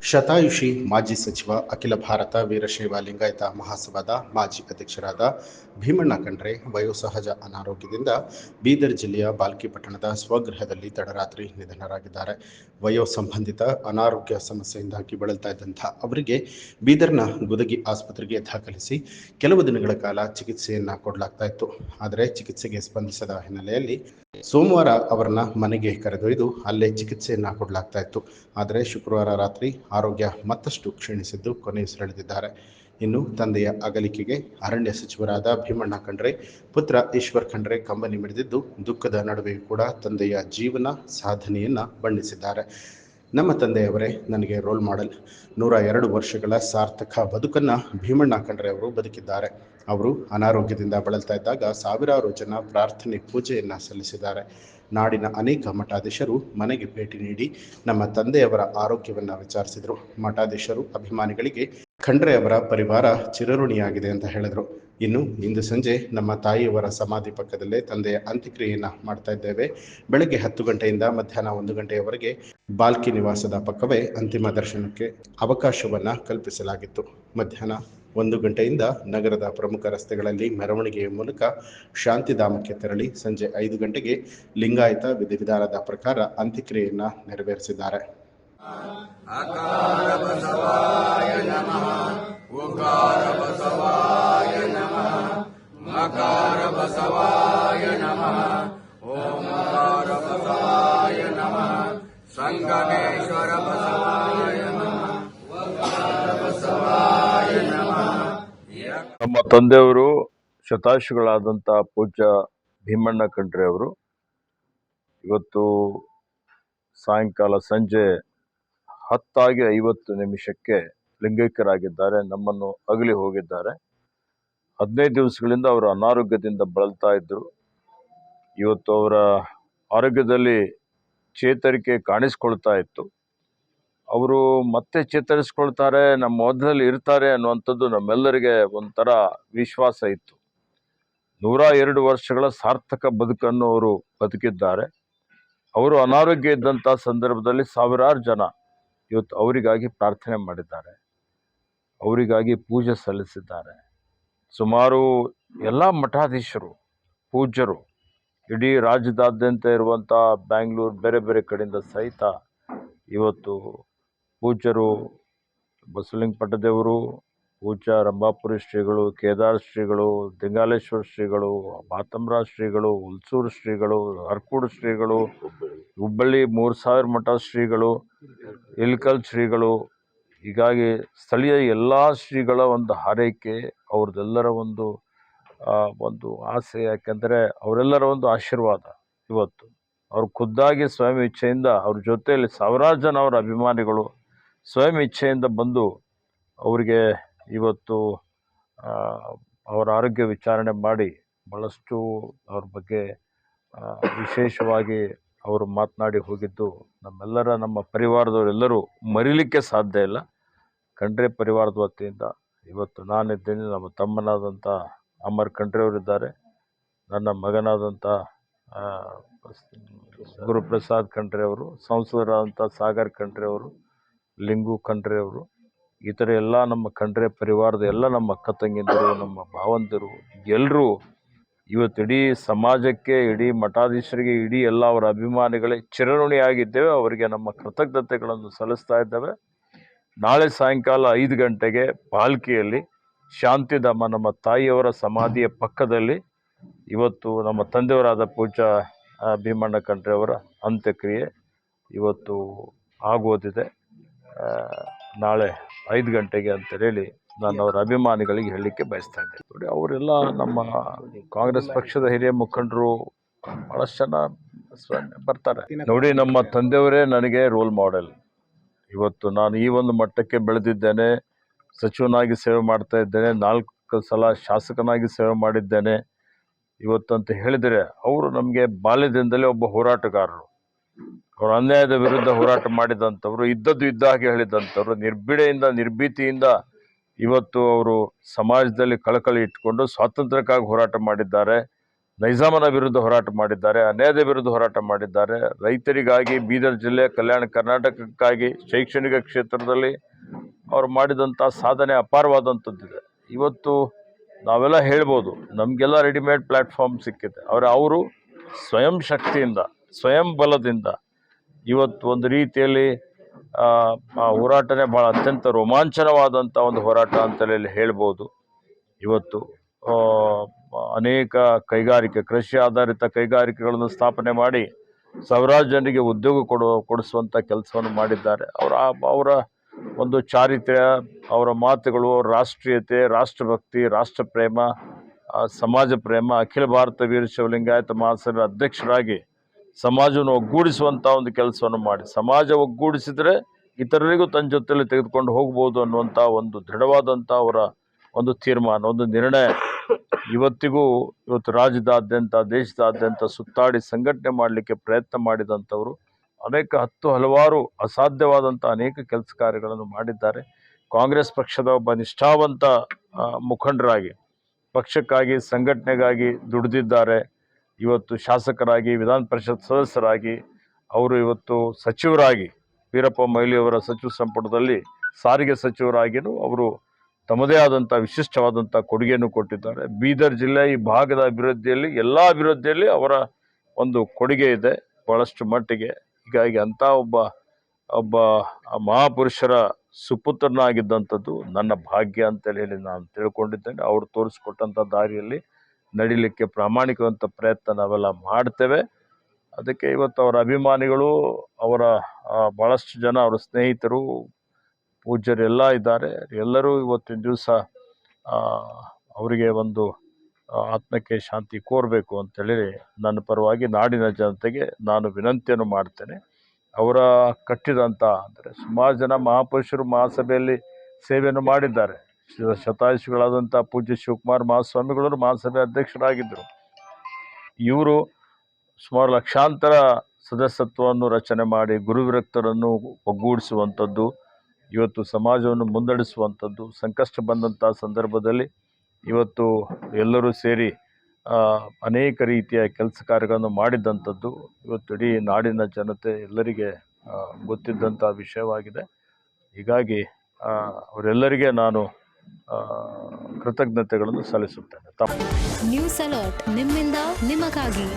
ಶತಾಯುಷಿ ಮಾಜಿ ಸಚಿವ, ಅಖಿಲ ಭಾರತ ವೀರಶೈವ ಲಿಂಗಾಯತ ಮಹಾಸಭಾದ ಮಾಜಿ ಅಧ್ಯಕ್ಷರಾದ ಭೀಮಣ್ಣ ಖಂಡ್ರೆ ವಯೋಸಹಜ ಅನಾರೋಗ್ಯದಿಂದ ಬೀದರ್ ಜಿಲ್ಲೆಯ ಬಾಲ್ಕಿ ಪಟ್ಟಣದ ಸ್ವಗೃಹದಲ್ಲಿ ತಡರಾತ್ರಿ ನಿಧನರಾಗಿದ್ದಾರೆ. ವಯೋ ಸಂಬಂಧಿತ ಅನಾರೋಗ್ಯ ಸಮಸ್ಯೆಯಿಂದಾಗಿ ಬಳಲ್ತಾ ಇದ್ದಂಥ ಅವರಿಗೆ ಬೀದರ್ನ ಗುದಗಿ ಆಸ್ಪತ್ರೆಗೆ ದಾಖಲಿಸಿ ಕೆಲವು ದಿನಗಳ ಕಾಲ ಚಿಕಿತ್ಸೆಯನ್ನು ಕೊಡಲಾಗ್ತಾ ಇತ್ತು. ಆದರೆ ಚಿಕಿತ್ಸೆಗೆ ಸ್ಪಂದಿಸದ ಹಿನ್ನೆಲೆಯಲ್ಲಿ ಸೋಮವಾರ ಅವರನ್ನ ಮನೆಗೆ ಕರೆದೊಯ್ದು ಅಲ್ಲೇ ಚಿಕಿತ್ಸೆಯನ್ನು ಕೊಡಲಾಗ್ತಾ ಇತ್ತು. ಆದರೆ ಶುಕ್ರವಾರ ರಾತ್ರಿ ಆರೋಗ್ಯ ಮತ್ತಷ್ಟು ಕ್ಷೀಣಿಸಿದ್ದು ಕೊನೆಯುಸಿರೆಳೆದಿದ್ದಾರೆ. ಇನ್ನು ತಂದೆಯ ಅಗಲಿಕೆಗೆ ಅರಣ್ಯ ಸಚಿವರಾದ ಭೀಮಣ್ಣ ಖಂಡ್ರೆ ಪುತ್ರ ಈಶ್ವರ್ ಖಂಡ್ರೆ ಕಂಬನಿ ಮಿಡಿದಿದ್ದು ದುಃಖದ ನಡುವೆಯೂ ಕೂಡ ತಂದೆಯ ಜೀವನ ಸಾಧನೆಯನ್ನು ಬಣ್ಣಿಸಿದ್ದಾರೆ. ನಮ್ಮ ತಂದೆಯವರೇ ನನಗೆ ರೋಲ್ ಮಾಡೆಲ್. 102 ವರ್ಷಗಳ ಸಾರ್ಥಕ ಬದುಕನ್ನು ಭೀಮಣ್ಣ ಖಂಡ್ರೆ ಅವರು ಬದುಕಿದ್ದಾರೆ. ಅವರು ಅನಾರೋಗ್ಯದಿಂದ ಬಳಲ್ತಾ ಇದ್ದಾಗ ಸಾವಿರಾರು ಜನ ಪ್ರಾರ್ಥನೆ ಪೂಜೆಯನ್ನು ಸಲ್ಲಿಸಿದ್ದಾರೆ. ನಾಡಿನ ಅನೇಕ ಮಠಾಧೀಶರು ಮನೆಗೆ ಭೇಟಿ ನೀಡಿ ನಮ್ಮ ತಂದೆಯವರ ಆರೋಗ್ಯವನ್ನು ವಿಚಾರಿಸಿದರು. ಮಠಾಧೀಶರು ಅಭಿಮಾನಿಗಳಿಗೆ ಖಂಡ್ರೆ ಅವರ ಪರಿವಾರ ಚಿರಋಣಿಯಾಗಿದೆ ಅಂತ ಹೇಳಿದರು. ಇನ್ನು ಇಂದು ಸಂಜೆ ನಮ್ಮ ತಾಯಿಯವರ ಸಮಾಧಿ ಪಕ್ಕದಲ್ಲೇ ತಂದೆಯ ಅಂತ್ಯಕ್ರಿಯೆಯನ್ನು ಮಾಡ್ತಾ ಇದ್ದೇವೆ. ಬೆಳಗ್ಗೆ 10 ಗಂಟೆಯಿಂದ ಮಧ್ಯಾಹ್ನ 1 ಗಂಟೆಯವರೆಗೆ ಬಾಲ್ಕಿ ನಿವಾಸದ ಪಕ್ಕವೇ ಅಂತಿಮ ದರ್ಶನಕ್ಕೆ ಅವಕಾಶವನ್ನು ಕಲ್ಪಿಸಲಾಗಿತ್ತು. ಮಧ್ಯಾಹ್ನ 1 ಗಂಟೆಯಿಂದ ನಗರದ ಪ್ರಮುಖ ರಸ್ತೆಗಳಲ್ಲಿ ಮೆರವಣಿಗೆಯ ಮೂಲಕ ಶಾಂತಿಧಾಮಕ್ಕೆ ತೆರಳಿ ಸಂಜೆ 5 ಗಂಟೆಗೆ ಲಿಂಗಾಯತ ವಿಧಿವಿಧಾನದ ಪ್ರಕಾರ ಅಂತ್ಯಕ್ರಿಯೆಯನ್ನು ನೆರವೇರಿಸಿದ್ದಾರೆ. ಅಕಾರ ಬಸವಾಯ ನಮಃ, ಉಕಾರ ಬಸವಾಯ ನಮಃ, ಮಕಾರ ಬಸವಾಯ ನಮಃ, ಓಂಕಾರ ಬಸವಾಯ ನಮಃ, ಸಂಗಮೇಶ್ವರ ಬಸವಾಯ ನಮಃ, ಓಂಕಾರ ಬಸವಾಯ ನಮಃ. ನಮ್ಮ ತಂದೆಯವರು ಶತಾಯುಷಿಗಳಾದಂಥ ಪೂಜ್ಯ ಭೀಮಣ್ಣ ಖಂಡ್ರೆ ಅವರು ಇವತ್ತು ಸಾಯಂಕಾಲ ಸಂಜೆ 10:50 ಲಿಂಗೈಕ್ಯರಾಗಿದ್ದಾರೆ. ನಮ್ಮನ್ನು ಅಗಲಿ ಹೋಗಿದ್ದಾರೆ. 15 ದಿವಸಗಳಿಂದ ಅವರು ಅನಾರೋಗ್ಯದಿಂದ ಬಳಲ್ತಾ ಇದ್ದರು. ಇವತ್ತು ಅವರ ಆರೋಗ್ಯದಲ್ಲಿ ಚೇತರಿಕೆ ಕಾಣಿಸ್ಕೊಳ್ತಾ ಇತ್ತು. ಅವರು ಮತ್ತೆ ಚೇತರಿಸ್ಕೊಳ್ತಾರೆ, ನಮ್ಮ ಮಧ್ಯದಲ್ಲಿ ಇರ್ತಾರೆ ಅನ್ನುವಂಥದ್ದು ನಮ್ಮೆಲ್ಲರಿಗೆ ಒಂಥರ ವಿಶ್ವಾಸ ಇತ್ತು. 102 ವರ್ಷಗಳ ಸಾರ್ಥಕ ಬದುಕನ್ನು ಅವರು ಬದುಕಿದ್ದಾರೆ. ಅವರು ಅನಾರೋಗ್ಯ ಇದ್ದಂಥ ಸಂದರ್ಭದಲ್ಲಿ ಸಾವಿರಾರು ಜನ ಇವತ್ತು ಅವರಿಗಾಗಿ ಪ್ರಾರ್ಥನೆ ಮಾಡಿದ್ದಾರೆ, ಅವರಿಗಾಗಿ ಪೂಜೆ ಸಲ್ಲಿಸಿದ್ದಾರೆ. ಸುಮಾರು ಎಲ್ಲ ಮಠಾಧೀಶರು, ಪೂಜ್ಯರು, ಇಡೀ ರಾಜ್ಯದಾದ್ಯಂತ ಇರುವಂಥ ಬ್ಯಾಂಗ್ಳೂರು ಬೇರೆ ಬೇರೆ ಕಡೆಯಿಂದ ಸಹಿತ ಇವತ್ತು ಪೂಜ್ಯರು ಬಸವಲಿಂಗ ಪಟ್ಟದೇವರು, ಪೂಜ್ಯ ರಂಭಾಪುರಿ ಶ್ರೀಗಳು, ಕೇದಾರ ಶ್ರೀಗಳು, ದಿಂಗಾಲೇಶ್ವರ ಶ್ರೀಗಳು, ಬಾತಂಬ್ರ ಶ್ರೀಗಳು, ಹುಲ್ಸೂರು ಶ್ರೀಗಳು, ಅರ್ಕೂಡು ಶ್ರೀಗಳು, ಹುಬ್ಬಳ್ಳಿ 3000 ಮಠ ಶ್ರೀಗಳು, ಇಲ್ಕಲ್ ಶ್ರೀಗಳು, ಹೀಗಾಗಿ ಸ್ಥಳೀಯ ಎಲ್ಲ ಶ್ರೀಗಳ ಒಂದು ಹಾರೈಕೆ, ಅವ್ರದ್ದೆಲ್ಲರ ಒಂದು ಆಸೆ. ಯಾಕೆಂದರೆ ಅವರೆಲ್ಲರ ಒಂದು ಆಶೀರ್ವಾದ ಇವತ್ತು ಅವ್ರು ಖುದ್ದಾಗಿ ಸ್ವಯಂ ಇಚ್ಛೆಯಿಂದ ಅವ್ರ ಜೊತೆಯಲ್ಲಿ ಸಾವಿರಾರು ಜನ ಅವರ ಅಭಿಮಾನಿಗಳು ಸ್ವಯಂ ಇಚ್ಛೆಯಿಂದ ಬಂದು ಅವರಿಗೆ ಇವತ್ತು ಅವರ ಆರೋಗ್ಯ ವಿಚಾರಣೆ ಮಾಡಿ ಭಾಳಷ್ಟು ಅವ್ರ ಬಗ್ಗೆ ವಿಶೇಷವಾಗಿ ಅವರು ಮಾತನಾಡಿ ಹೋಗಿದ್ದು ನಮ್ಮೆಲ್ಲರ, ನಮ್ಮ ಪರಿವಾರದವರೆಲ್ಲರೂ ಮರೀಲಿಕ್ಕೆ ಸಾಧ್ಯ ಇಲ್ಲ. ಖಂಡ್ರೆ ಪರಿವಾರದ ವತಿಯಿಂದ ಇವತ್ತು ನಾನಿದ್ದೇನೆ, ನಮ್ಮ ತಮ್ಮನಾದಂಥ ಅಮರ್ ಖಂಡ್ರೆ ಅವರಿದ್ದಾರೆ, ನನ್ನ ಮಗನಾದಂಥ ಗುರುಪ್ರಸಾದ್ ಖಂಡ್ರೆ ಅವರು, ಸಂಸದರಾದಂಥ ಸಾಗರ್ ಖಂಡ್ರೆ ಅವರು, ಲಿಂಗು ಖಂಡ್ರೆ ಅವರು, ಈ ಥರ ಎಲ್ಲ ನಮ್ಮ ಖಂಡ್ರೆ ಪರಿವಾರದ ಎಲ್ಲ ನಮ್ಮ ಅಕ್ಕ ತಂಗಿಯಂದಿರು, ನಮ್ಮ ಭಾವಂದಿರು ಎಲ್ಲರೂ ಇವತ್ತು ಇಡೀ ಸಮಾಜಕ್ಕೆ, ಇಡೀ ಮಠಾಧೀಶರಿಗೆ, ಇಡೀ ಎಲ್ಲ ಅವರ ಅಭಿಮಾನಿಗಳೇ ಚಿರಋಣಿಯಾಗಿದ್ದೇವೆ. ಅವರಿಗೆ ನಮ್ಮ ಕೃತಜ್ಞತೆಗಳನ್ನು ಸಲ್ಲಿಸ್ತಾ ಇದ್ದೇವೆ. ನಾಳೆ ಸಾಯಂಕಾಲ 5 ಗಂಟೆಗೆ ಬಾಲ್ಕಿಯಲ್ಲಿ ಶಾಂತಿಧಾಮ, ನಮ್ಮ ತಾಯಿಯವರ ಸಮಾಧಿಯ ಪಕ್ಕದಲ್ಲಿ ಇವತ್ತು ನಮ್ಮ ತಂದೆಯವರಾದ ಪೂಜ್ಯ ಭೀಮಣ್ಣ ಖಂಡ್ರೆ ಅವರ ಅಂತ್ಯಕ್ರಿಯೆ ಇವತ್ತು ಆಗೋದಿದೆ. ನಾಳೆ 5 ಗಂಟೆಗೆ ಅಂತೇಳಿ ನಾನು ಅವರ ಅಭಿಮಾನಿಗಳಿಗೆ ಹೇಳಲಿಕ್ಕೆ ಬಯಸ್ತಾ ಇದ್ದೇನೆ. ನೋಡಿ, ಅವರೆಲ್ಲ ನಮ್ಮ ಕಾಂಗ್ರೆಸ್ ಪಕ್ಷದ ಹಿರಿಯ ಮುಖಂಡರು ಭಾಳಷ್ಟು ಜನ ಬರ್ತಾರೆ. ನೋಡಿ, ನಮ್ಮ ತಂದೆಯವರೇ ನನಗೆ ರೋಲ್ ಮಾಡೆಲ್. ಇವತ್ತು ನಾನು ಈ ಒಂದು ಮಟ್ಟಕ್ಕೆ ಬೆಳೆದಿದ್ದೇನೆ, ಸಚಿವನಾಗಿ ಸೇವೆ ಮಾಡ್ತಾ ಇದ್ದೇನೆ, 4 ಸಲ ಶಾಸಕನಾಗಿ ಸೇವೆ ಮಾಡಿದ್ದೇನೆ. ಇವತ್ತಂತ ಹೇಳಿದರೆ ಅವರು ನಮಗೆ ಬಾಲ್ಯದಿಂದಲೇ ಒಬ್ಬ ಹೋರಾಟಗಾರರು. ಅವರು ಅನ್ಯಾಯದ ವಿರುದ್ಧ ಹೋರಾಟ ಮಾಡಿದಂಥವ್ರು, ಇದ್ದದ್ದು ಇದ್ದ ಹಾಗೆ ಹೇಳಿದಂಥವ್ರು, ನಿರ್ಭೀಡೆಯಿಂದ, ನಿರ್ಭೀತಿಯಿಂದ ಇವತ್ತು ಅವರು ಸಮಾಜದಲ್ಲಿ ಕಳಕಳಿ ಇಟ್ಟುಕೊಂಡು ಸ್ವಾತಂತ್ರ್ಯಕ್ಕಾಗಿ ಹೋರಾಟ ಮಾಡಿದ್ದಾರೆ. ನೈಜಾಮನ ವಿರುದ್ಧ ಹೋರಾಟ ಮಾಡಿದ್ದಾರೆ, ಅನ್ಯಾಯದ ವಿರುದ್ಧ ಹೋರಾಟ ಮಾಡಿದ್ದಾರೆ. ರೈತರಿಗಾಗಿ, ಬೀದರ್ ಜಿಲ್ಲೆ, ಕಲ್ಯಾಣ ಕರ್ನಾಟಕಕ್ಕಾಗಿ, ಶೈಕ್ಷಣಿಕ ಕ್ಷೇತ್ರದಲ್ಲಿ ಅವರು ಮಾಡಿದಂಥ ಸಾಧನೆ ಅಪಾರವಾದಂಥದ್ದಿದೆ. ಇವತ್ತು ನಾವೆಲ್ಲ ಹೇಳ್ಬೋದು, ನಮಗೆಲ್ಲ ರೆಡಿಮೇಡ್ ಪ್ಲ್ಯಾಟ್ಫಾರ್ಮ್ ಸಿಕ್ಕಿದೆ. ಅವರು ಸ್ವಯಂ ಶಕ್ತಿಯಿಂದ, ಸ್ವಯಂ ಬಲದಿಂದ ಇವತ್ತು ಒಂದು ರೀತಿಯಲ್ಲಿ ಆ ಹೋರಾಟನೇ ಭಾಳ ಅತ್ಯಂತ ರೋಮಾಂಚನವಾದಂಥ ಒಂದು ಹೋರಾಟ ಅಂತಲೇ ಹೇಳ್ಬೋದು. ಇವತ್ತು ಅನೇಕ ಕೈಗಾರಿಕೆ, ಕೃಷಿ ಆಧಾರಿತ ಕೈಗಾರಿಕೆಗಳನ್ನು ಸ್ಥಾಪನೆ ಮಾಡಿ ಸಾವಿರಾರು ಜನರಿಗೆ ಉದ್ಯೋಗ ಕೊಡಿಸುವಂಥ ಕೆಲಸವನ್ನು ಮಾಡಿದ್ದಾರೆ. ಅವರ ಒಂದು ಚಾರಿತ್ರ್ಯ, ಅವರ ಮಾತುಗಳು, ಅವರ ರಾಷ್ಟ್ರೀಯತೆ, ರಾಷ್ಟ್ರಭಕ್ತಿ, ರಾಷ್ಟ್ರಪ್ರೇಮ, ಸಮಾಜ ಪ್ರೇಮ, ಅಖಿಲ ಭಾರತ ವೀರಶೈವ ಲಿಂಗಾಯತ ಮಹಾಸಭೆ ಅಧ್ಯಕ್ಷರಾಗಿ ಸಮಾಜವನ್ನು ಒಗ್ಗೂಡಿಸುವಂಥ ಒಂದು ಕೆಲಸವನ್ನು ಮಾಡಿ, ಸಮಾಜ ಒಗ್ಗೂಡಿಸಿದರೆ ಇತರರಿಗೂ ತನ್ನ ಜೊತೆಯಲ್ಲಿ ತೆಗೆದುಕೊಂಡು ಹೋಗ್ಬೋದು ಅನ್ನುವಂಥ ಒಂದು ದೃಢವಾದಂಥ ಅವರ ಒಂದು ತೀರ್ಮಾನ, ಒಂದು ನಿರ್ಣಯ ಇವತ್ತು ರಾಜ್ಯದಾದ್ಯಂತ, ದೇಶದಾದ್ಯಂತ ಸುತ್ತಾಡಿ ಸಂಘಟನೆ ಮಾಡಲಿಕ್ಕೆ ಪ್ರಯತ್ನ ಮಾಡಿದಂಥವರು. ಹಲವಾರು ಅಸಾಧ್ಯವಾದಂಥ ಅನೇಕ ಕೆಲಸ ಕಾರ್ಯಗಳನ್ನು ಮಾಡಿದ್ದಾರೆ. ಕಾಂಗ್ರೆಸ್ ಪಕ್ಷದ ಒಬ್ಬ ನಿಷ್ಠಾವಂತ ಮುಖಂಡರಾಗಿ, ಪಕ್ಷಕ್ಕಾಗಿ, ಸಂಘಟನೆಗಾಗಿ ದುಡಿದಿದ್ದಾರೆ. ಇವತ್ತು ಶಾಸಕರಾಗಿ, ವಿಧಾನ ಪರಿಷತ್ ಸದಸ್ಯರಾಗಿ, ಅವರು ಇವತ್ತು ಸಚಿವರಾಗಿ, ವೀರಪ್ಪ ಮೊಯ್ಲಿಯವರ ಸಚಿವ ಸಂಪುಟದಲ್ಲಿ ಸಾರಿಗೆ ಸಚಿವರಾಗಿಯೂ ಅವರು ತಮ್ಮದೇ ಆದಂಥ ವಿಶಿಷ್ಟವಾದಂಥ ಕೊಡುಗೆಯನ್ನು ಕೊಟ್ಟಿದ್ದಾರೆ. ಬೀದರ್ ಜಿಲ್ಲೆ ಈ ಭಾಗದ ಅಭಿವೃದ್ಧಿಯಲ್ಲಿ, ಎಲ್ಲ ಅಭಿವೃದ್ಧಿಯಲ್ಲಿ ಅವರ ಒಂದು ಕೊಡುಗೆ ಇದೆ ಬಹಳಷ್ಟು ಮಟ್ಟಿಗೆ. ಹೀಗಾಗಿ ಅಂಥ ಒಬ್ಬ ಮಹಾಪುರುಷರ ಸುಪುತ್ರನಾಗಿದ್ದಂಥದ್ದು ನನ್ನ ಭಾಗ್ಯ ಅಂತೇಳಿ ನಾನು ತಿಳ್ಕೊಂಡಿದ್ದೇನೆ. ಅವರು ತೋರಿಸ್ಕೊಟ್ಟಂಥ ದಾರಿಯಲ್ಲಿ ನಡಿಲಿಕ್ಕೆ ಪ್ರಾಮಾಣಿಕವಂಥ ಪ್ರಯತ್ನ ನಾವೆಲ್ಲ ಮಾಡ್ತೇವೆ. ಅದಕ್ಕೆ ಇವತ್ತು ಅವರ ಅಭಿಮಾನಿಗಳು, ಅವರ ಭಾಳಷ್ಟು ಜನ, ಅವರ ಸ್ನೇಹಿತರು, ಪೂಜ್ಯರೆಲ್ಲ ಇದ್ದಾರೆ. ಎಲ್ಲರೂ ಇವತ್ತಿನ ದಿವಸ ಅವರಿಗೆ ಒಂದು ಆತ್ಮಕ್ಕೆ ಶಾಂತಿ ಕೋರಬೇಕು ಅಂತೇಳಿ ನನ್ನ ಪರವಾಗಿ ನಾಡಿನ ಜನತೆಗೆ ನಾನು ವಿನಂತಿಯನ್ನು ಮಾಡ್ತೇನೆ. ಅವರ ಕಟ್ಟಿದಂಥ, ಅಂದರೆ ಸುಮಾರು ಜನ ಮಹಾಪುರುಷರು ಮಹಾಸಭೆಯಲ್ಲಿ ಸೇವೆಯನ್ನು ಮಾಡಿದ್ದಾರೆ. ಶತಾಯುಷಿಗಳಾದಂಥ ಪೂಜ್ಯ ಶಿವಕುಮಾರ ಮಹಾಸ್ವಾಮಿಗಳು ಮಹಾಸಭೆ ಅಧ್ಯಕ್ಷರಾಗಿದ್ದರು. ಇವರು ಸುಮಾರು ಲಕ್ಷಾಂತರ ಸದಸ್ಯತ್ವವನ್ನು ರಚನೆ ಮಾಡಿ ಗುರುವಿರಕ್ತರನ್ನು ಒಗ್ಗೂಡಿಸುವಂಥದ್ದು, ಇವತ್ತು ಸಮಾಜವನ್ನು ಮುನ್ನಡೆಸುವಂಥದ್ದು, ಸಂಕಷ್ಟ ಬಂದಂಥ ಸಂದರ್ಭದಲ್ಲಿ ಇವತ್ತು ಎಲ್ಲರೂ ಸೇರಿ ಅನೇಕ ರೀತಿಯ ಕೆಲಸ ಕಾರ್ಯಗಳನ್ನು ಮಾಡಿದ್ದಂಥದ್ದು ಇವತ್ತು ಇಡೀ ನಾಡಿನ ಜನತೆ ಎಲ್ಲರಿಗೆ ಗೊತ್ತಿದ್ದಂಥ ವಿಷಯವಾಗಿದೆ. ಹೀಗಾಗಿ ಅವರೆಲ್ಲರಿಗೆ ನಾನು ಕೃತಜ್ಞತೆಗಳನ್ನು ಸಲ್ಲಿಸುತ್ತೇನೆ. ನ್ಯೂಸ್ ಅಲರ್ಟ್, ನಿಮ್ಮಿಂದ ನಿಮಗಾಗಿ.